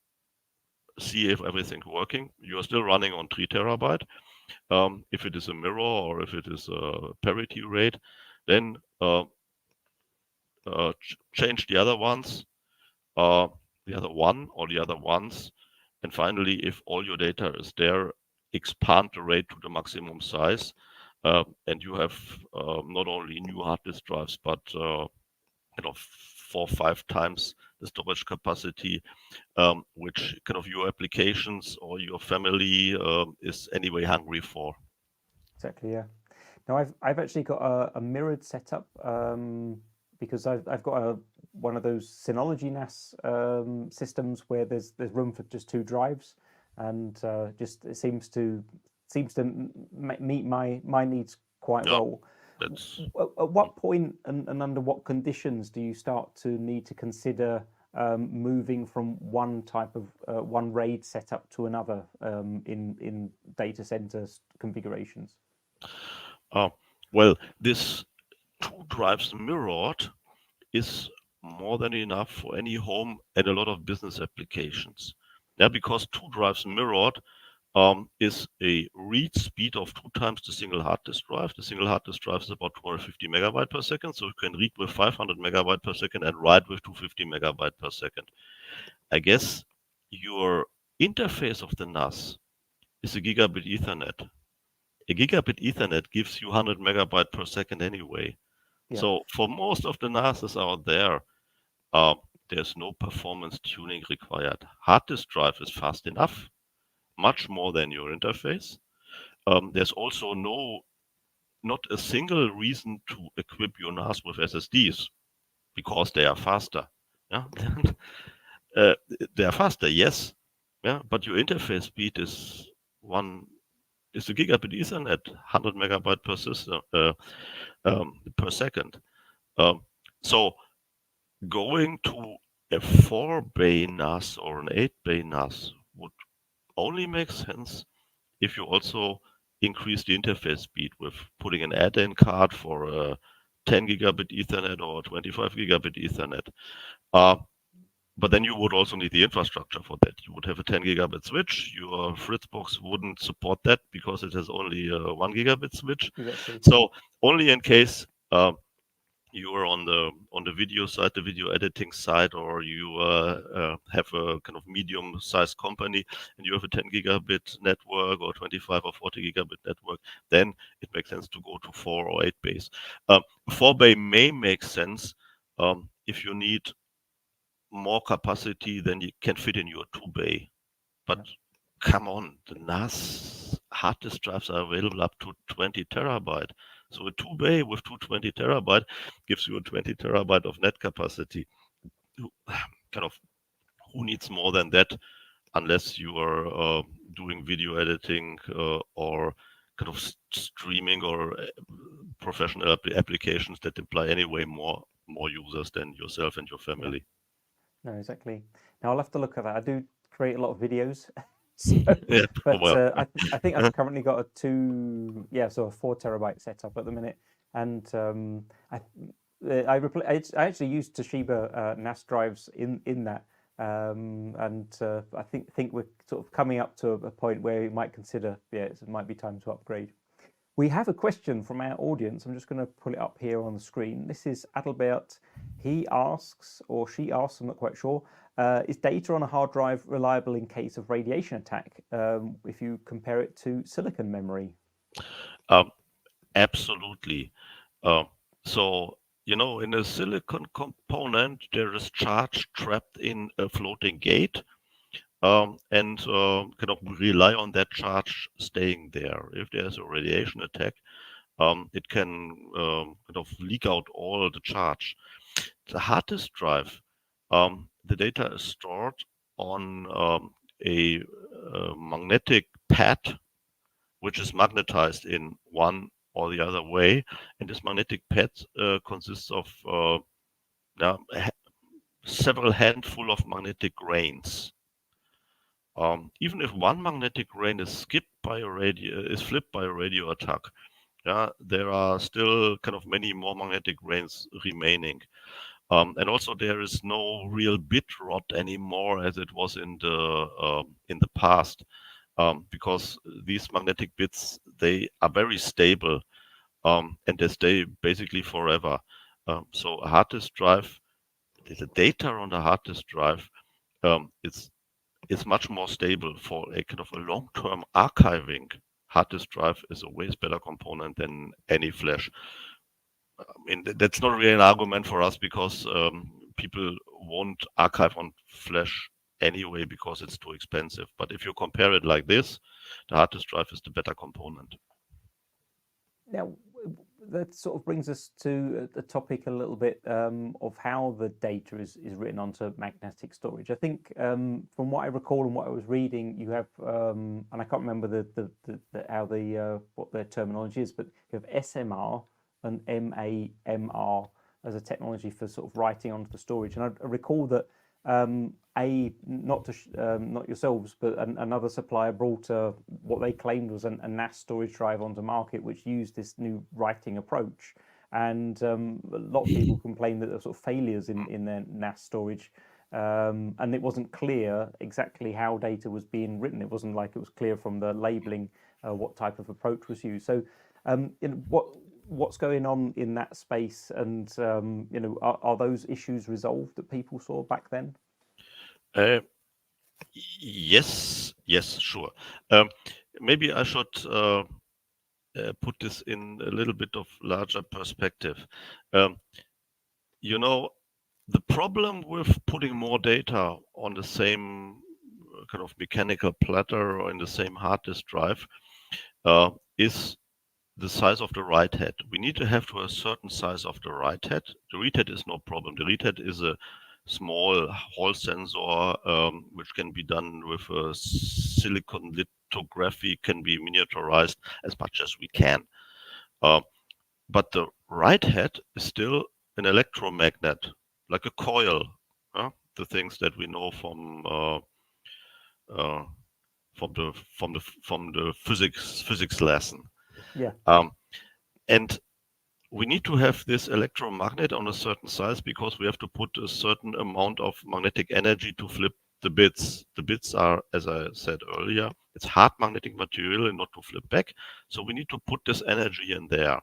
see if everything's working. You are still running on 3 terabyte. If it is a mirror or if it is a parity RAID, then change the other ones, the other one or the other ones. And finally, if all your data is there, expand the RAID to the maximum size. And you have not only new hard disk drives, but 4 or 5 times the storage capacity, which kind of your applications or your family is anyway hungry for. Exactly, yeah. Now I've actually got a mirrored setup because I've got one of those Synology NAS systems where there's room for just 2 drives, and just it seems to meet my needs quite Yeah, well. that's At what point and under what conditions do you start to need to consider moving from one type of one RAID setup to another in data center configurations? well, this 2 drives mirrored is more than enough for any home and a lot of business applications. Yeah, because 2 drives mirrored is a read speed of 2 times the single hard disk drive. The single hard disk drive is about 250 megabyte per second, so you can read with 500 megabyte per second and write with 250 megabyte per second. I guess your interface of the NAS is a gigabit Ethernet. A gigabit Ethernet gives you 100 megabyte per second anyway. Yeah. So for most of the NASs out there, there's no performance tuning required. Hard disk drive is fast enough, much more than your interface. There's also not a single reason to equip your NAS with SSDs because they are faster. Yeah, they are faster, yes. Yeah, but your interface speed is a gigabit Ethernet, 100 megabyte per system per second. So going to a 4-bay NAS or an 8-bay NAS would only make sense if you also increase the interface speed with putting an add-in card for a 10 gigabit Ethernet or 25 gigabit Ethernet. But then you would also need the infrastructure for that. You would have a 10 gigabit switch. Your Fritzbox wouldn't support that because it has only a 1 gigabit switch. Exactly. So only in case you are on the video side, the video editing side, or you have a kind of medium-sized company and you have a 10 gigabit network or 25 or 40 gigabit network, then it makes sense to go to 4 or 8 bays. 4 bay may make sense if you need more capacity than you can fit in your 2 bay. But come on, the NAS hard disk drives are available up to 20 terabyte. So a 2 bay with 220 terabyte gives you a 20 terabyte of net capacity. Kind of, who needs more than that unless you are doing video editing or kind of streaming or professional applications that imply anyway more users than yourself and your family. No, exactly. Now I'll have to look at that. I do create a lot of videos, so, Yeah, but well, I think I've currently got a 4 terabyte setup at the minute, and I actually used Toshiba NAS drives in that, and I think we're sort of coming up to a point where we might consider it might be time to upgrade. We have a question from our audience. I'm just going to pull it up here on the screen. This is Adalbert. He asks, or she asks, I'm not quite sure, is data on a hard drive reliable in case of radiation attack if you compare it to silicon memory? Absolutely. So, in a silicon component, there is charge trapped in a floating gate. And kind of rely on that charge staying there. If there's a radiation attack, it can kind of leak out all the charge. The hard disk drive, the data is stored on a magnetic pad, which is magnetized in one or the other way. And this magnetic pad consists of several handful of magnetic grains. Even if one magnetic grain is flipped by a radio attack, there are still kind of many more magnetic grains remaining. And also there is no real bit rot anymore as it was in the past, because these magnetic bits, they are very stable, and they stay basically forever. So a hard disk drive, the data on the hard disk drive, it's much more stable. For a kind of a long-term archiving, hard disk drive is a way better component than any flash. I mean, that's not really an argument for us because people won't archive on flash anyway because it's too expensive. But if you compare it like this, the hard disk drive is the better component. Now, that sort of brings us to the topic a little bit of how the data is written onto magnetic storage. I think from what I recall and what I was reading, you have, and I can't remember what their terminology is, but you have SMR and MAMR as a technology for sort of writing onto the storage. And I recall that not yourselves, but another supplier brought what they claimed was a NAS storage drive onto market, which used this new writing approach. And a lot of people complained that there were sort of failures in their NAS storage, and it wasn't clear exactly how data was being written. It wasn't like it was clear from the labeling what type of approach was used. So, what's going on in that space, and are those issues resolved that people saw back then? Yes, sure. Maybe I should put this in a little bit of larger perspective. The problem with putting more data on the same kind of mechanical platter or in the same hard disk drive is the size of the write head. We need to have to a certain size of the write head. The read head is no problem. The read head is a small Hall sensor, which can be done with a silicon lithography, can be miniaturized as much as we can. But the write head is still an electromagnet, like a coil. The things that we know from the physics lesson. Yeah. And we need to have this electromagnet on a certain size because we have to put a certain amount of magnetic energy to flip the bits. The bits are, as I said earlier, it's hard magnetic material and not to flip back. So we need to put this energy in there.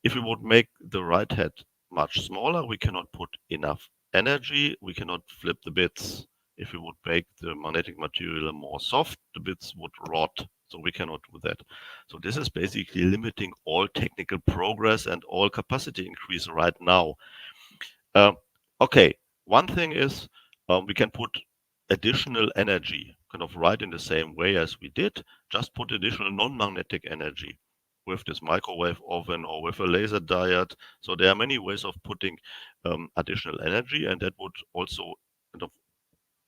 If we would make the write head much smaller, we cannot put enough energy. We cannot flip the bits. If we would make the magnetic material more soft, the bits would rot. So we cannot do that. So this is basically limiting all technical progress and all capacity increase right now. Okay, one thing is we can put additional energy, kind of right in the same way as we did, just put additional non-magnetic energy with this microwave oven or with a laser diode. So there are many ways of putting additional energy, and that would also kind of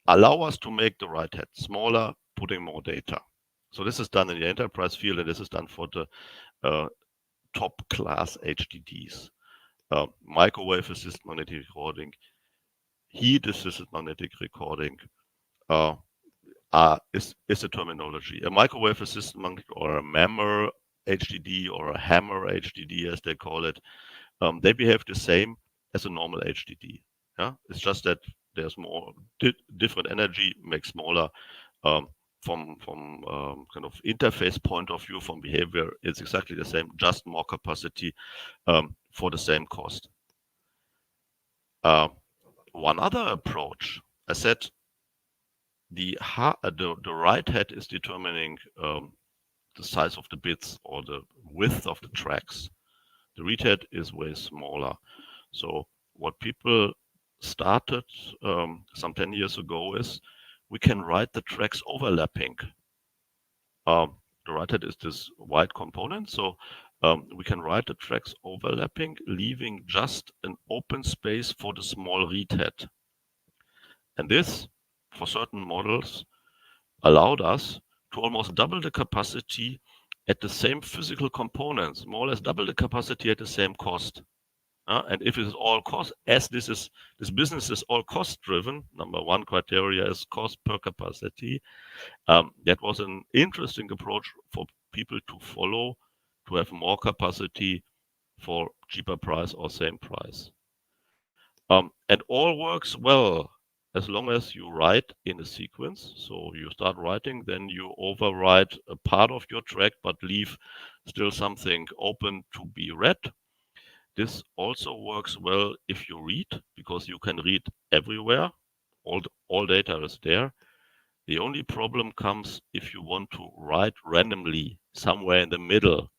allow us to make the write head smaller, putting more data. So this is done in the enterprise field, and this is done for the top class HDDs. Microwave assisted magnetic recording, heat assisted magnetic recording is a terminology. A microwave assisted magnetic, or a MAMR HDD, or a hammer HDD as they call it, they behave the same as a normal HDD. Yeah, it's just that there's more different energy, makes smaller. From kind of interface point of view, from behavior, it's exactly the same, just more capacity for the same cost. One other approach, I said, the write head is determining the size of the bits or the width of the tracks. The read head is way smaller. So what people started some 10 years ago is we can write the tracks overlapping. The write head is this white component, so we can write the tracks overlapping, leaving just an open space for the small read head. And this, for certain models, allowed us to almost double the capacity at the same physical components, more or less double the capacity at the same cost. And if it is all cost, as this business is all cost driven, number one criteria is cost per capacity. That was an interesting approach for people to follow, to have more capacity for cheaper price or same price. And all works well as long as you write in a sequence. So you start writing, then you overwrite a part of your track, but leave still something open to be read. This also works well if you read, because you can read everywhere. All data is there. The only problem comes if you want to write randomly somewhere in the middle.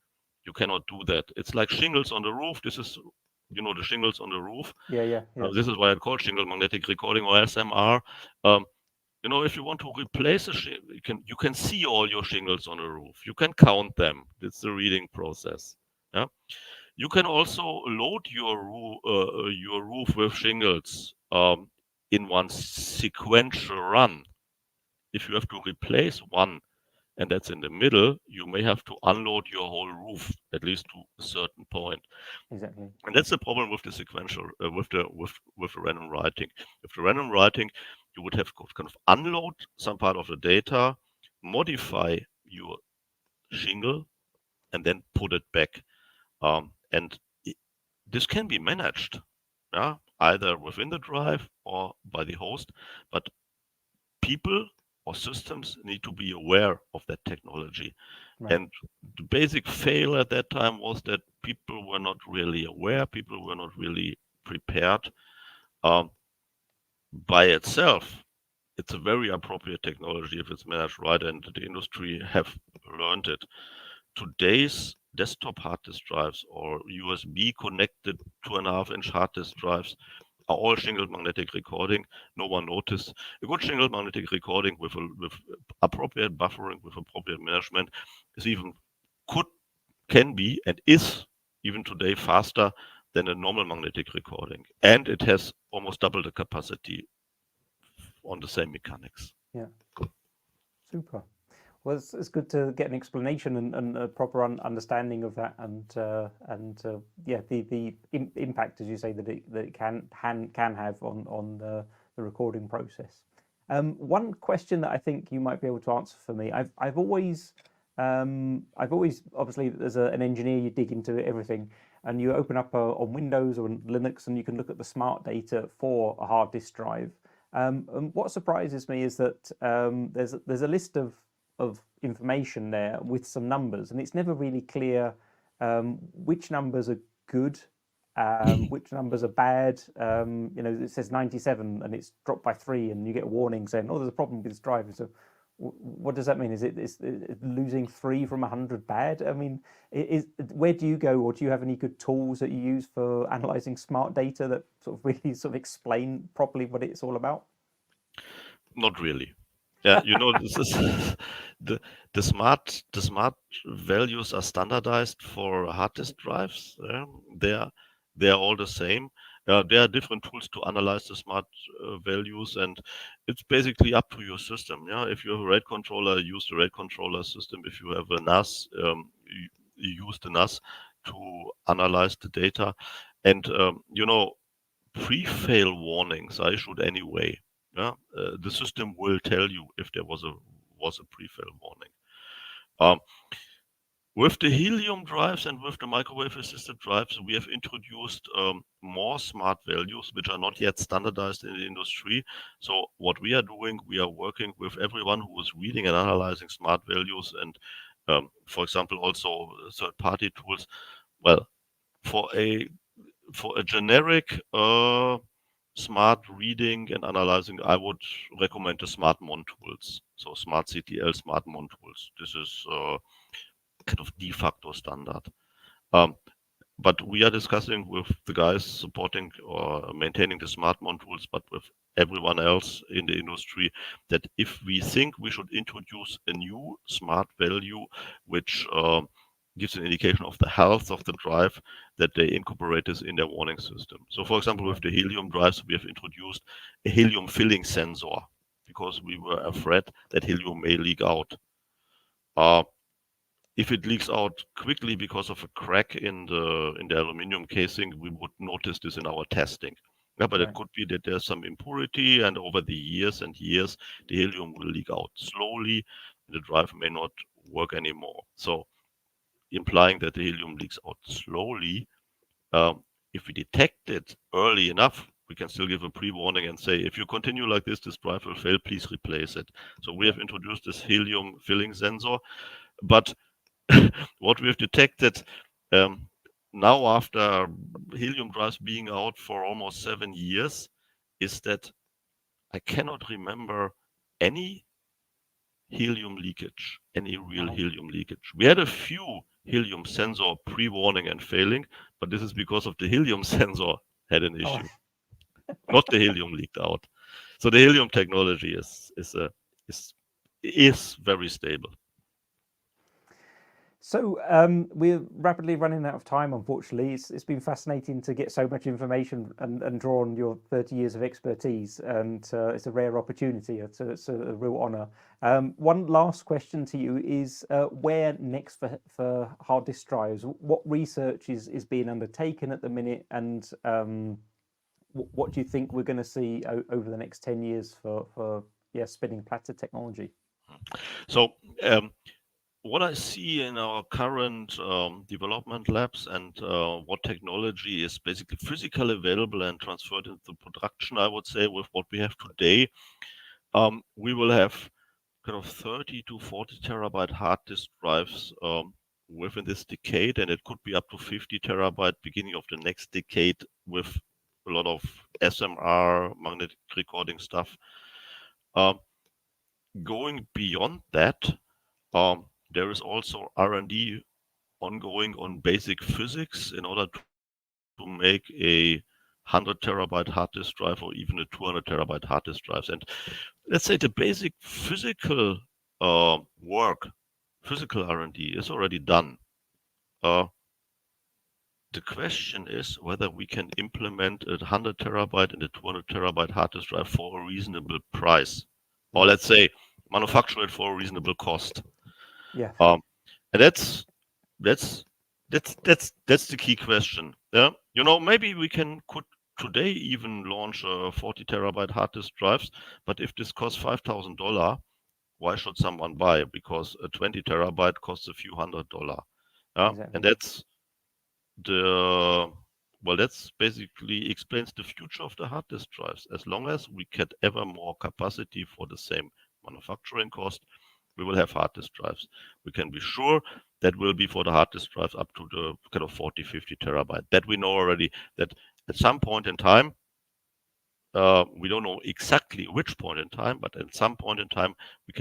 You cannot do that. It's like shingles on the roof. This is, the shingles on the roof. Yeah. This is why I call shingle magnetic recording, or SMR. If you want to replace a you can see all your shingles on the roof. You can count them. It's the reading process. Yeah. You can also load your roof with shingles in one sequential run. If you have to replace one and that's in the middle, you may have to unload your whole roof at least to a certain point. Exactly. And that's the problem with the sequential, with the random writing. With the random writing, you would have to kind of unload some part of the data, modify your shingle, and then put it back. And this can be managed, yeah, either within the drive or by the host, but people or systems need to be aware of that technology. Right. And the basic fail at that time was that people were not really aware, people were not really prepared. Um, by itself, it's a very appropriate technology if it's managed right, and the industry have learned it. Today's desktop hard disk drives or USB connected 2.5-inch hard disk drives are all shingled magnetic recording. No one noticed. A good shingled magnetic recording with appropriate buffering, with appropriate management, is even can be and is even today faster than a normal magnetic recording, and it has almost double the capacity on the same mechanics. Yeah. Super. Well, it's good to get an explanation and a proper understanding of that, and yeah, the impact, as you say, that it can have on the recording process. One question that I think you might be able to answer for me, I've always obviously as an engineer you dig into everything, and you open up on Windows or Linux, and you can look at the smart data for a hard disk drive. And what surprises me is that there's a list of information there with some numbers, and it's never really clear which numbers are good, which numbers are bad. It says 97 and it's dropped by 3, and you get a warning saying, "Oh, there's a problem with this drive." So, what does that mean? Is it losing 3 from 100 bad? I mean, where do you go, or do you have any good tools that you use for analyzing smart data that sort of really sort of explain properly what it's all about? Not really. Yeah, this is the smart values are standardized for hard disk drives. Yeah. They are all the same. There are different tools to analyze the smart values, and it's basically up to your system. Yeah, if you have a RAID controller, use the RAID controller system. If you have a NAS, you use the NAS to analyze the data. And pre-fail warnings are issued anyway. Yeah, the system will tell you if there was a pre-fail warning. With the helium drives and with the microwave-assisted drives, we have introduced more smart values, which are not yet standardized in the industry. So what we are doing, we are working with everyone who is reading and analyzing smart values, and for example, also third-party tools. Well, for a generic smart reading and analyzing, I would recommend the smart mon tools. So smart CTL, smart mon tools. This is kind of de facto standard. But we are discussing with the guys supporting or maintaining the smart mon tools, but with everyone else in the industry, that if we think we should introduce a new smart value, which gives an indication of the health of the drive, that they incorporate this in their warning system. So for example, with the helium drives, we have introduced a helium filling sensor because we were afraid that helium may leak out. If it leaks out quickly because of a crack in the aluminum casing, we would notice this in our testing. Yeah, but it could be that there's some impurity, and over the years and years, the helium will leak out slowly, and the drive may not work anymore. So implying that the helium leaks out slowly, if we detect it early enough, we can still give a pre-warning and say, if you continue like this drive will fail, please replace it. So we have introduced this helium filling sensor, but what we have detected now after helium drives being out for almost 7 years is that I cannot remember any helium leakage, any real helium leakage. We had a few helium sensor pre-warning and failing, but this is because of the helium sensor had an issue, not the helium leaked out. So the helium technology is very stable. So we're rapidly running out of time, unfortunately. It's been fascinating to get so much information and draw on your 30 years of expertise, and it's a rare opportunity. It's a real honour. One last question to you is where next for hard disk drives? What research is being undertaken at the minute, and what do you think we're going to see over the next 10 years for spinning platter technology? So what I see in our current development labs and what technology is basically physically available and transferred into production, I would say, with what we have today, we will have kind of 30 to 40 terabyte hard disk drives within this decade, and it could be up to 50 terabyte beginning of the next decade with a lot of SMR, magnetic recording stuff. Going beyond that, there is also R&D ongoing on basic physics in order to make a 100 terabyte hard disk drive or even a 200 terabyte hard disk drives. And let's say the basic physical work, physical R&D is already done. The question is whether we can implement a 100 terabyte and a 200 terabyte hard disk drive for a reasonable price, or let's say manufacture it for a reasonable cost. Yeah. And that's the key question. Yeah, maybe we could today even launch 40 terabyte hard disk drives, but if this costs $5,000, why should someone buy? Because a 20 terabyte costs a few $100. Yeah, Exactly. and that's basically explains the future of the hard disk drives. As long as we get ever more capacity for the same manufacturing cost, we will have hard disk drives. We can be sure that will be for the hard disk drives up to the kind of 40, 50 terabyte. That we know already that at some point in time, we don't know exactly which point in time, but at some point in time, we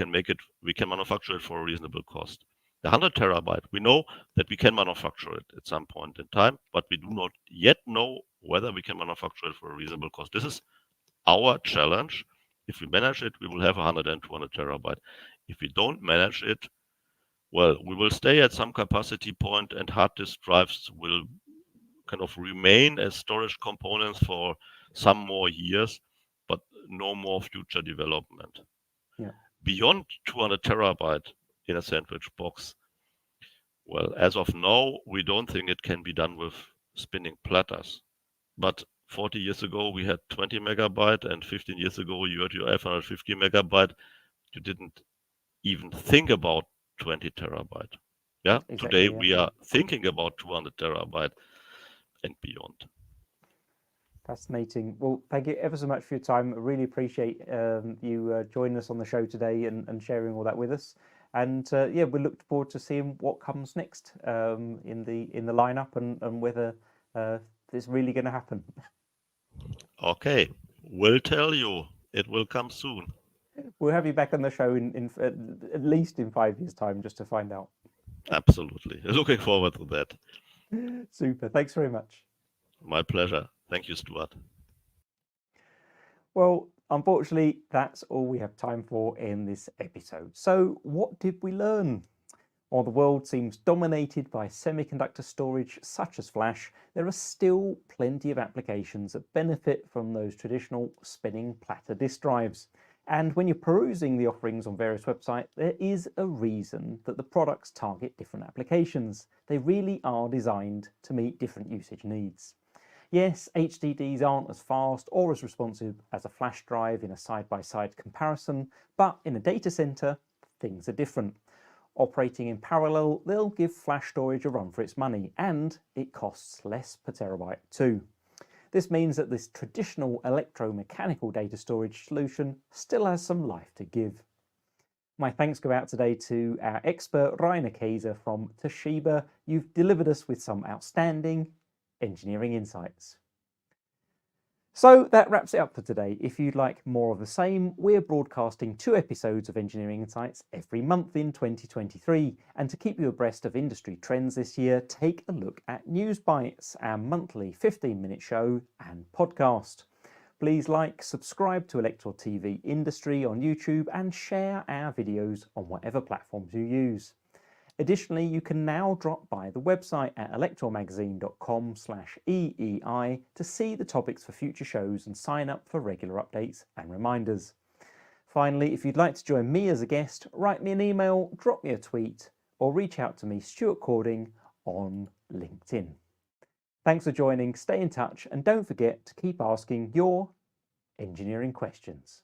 can manufacture it for a reasonable cost. The 100 terabyte, we know that we can manufacture it at some point in time, but we do not yet know whether we can manufacture it for a reasonable cost. This is our challenge. If we manage it, we will have 100 and 200 terabyte. If we don't manage it, well, we will stay at some capacity point and hard disk drives will kind of remain as storage components for some more years, but no more future development. Yeah. Beyond 200 terabyte in a sandwich box, well, as of now, we don't think it can be done with spinning platters. But 40 years ago, we had 20 megabyte, and 15 years ago, you had your 550 megabyte. You didn't even think about 20 terabyte. Yeah. Exactly, Today, yeah. we are thinking about 200 terabyte and beyond. Fascinating. Well, thank you ever so much for your time. I really appreciate you joining us on the show today and sharing all that with us. And we look forward to seeing what comes next in the lineup and whether it's really going to happen. Okay, we'll tell you. It will come soon. We'll have you back on the show in at least in 5 years' time just to find out. Absolutely. Looking forward to that. Super. Thanks very much. My pleasure. Thank you, Stuart. Well, unfortunately, that's all we have time for in this episode. So what did we learn? While the world seems dominated by semiconductor storage such as flash, there are still plenty of applications that benefit from those traditional spinning platter disk drives. And when you're perusing the offerings on various websites, there is a reason that the products target different applications. They really are designed to meet different usage needs. Yes, HDDs aren't as fast or as responsive as a flash drive in a side-by-side comparison, but in a data center, things are different. Operating in parallel, they'll give flash storage a run for its money, and it costs less per terabyte too. This means that this traditional electromechanical data storage solution still has some life to give. My thanks go out today to our expert Rainer Kaese from Toshiba. You've delivered us with some outstanding engineering insights. So that wraps it up for today. If you'd like more of the same, we're broadcasting 2 episodes of Engineering Insights every month in 2023. And to keep you abreast of industry trends this year, take a look at News Bites, our monthly 15-minute show and podcast. Please like, subscribe to Elektor TV Industry on YouTube and share our videos on whatever platforms you use. Additionally, you can now drop by the website at elektormagazine.com/EEI to see the topics for future shows and sign up for regular updates and reminders. Finally, if you'd like to join me as a guest, write me an email, drop me a tweet, or reach out to me, Stuart Cording, on LinkedIn. Thanks for joining, stay in touch, and don't forget to keep asking your engineering questions.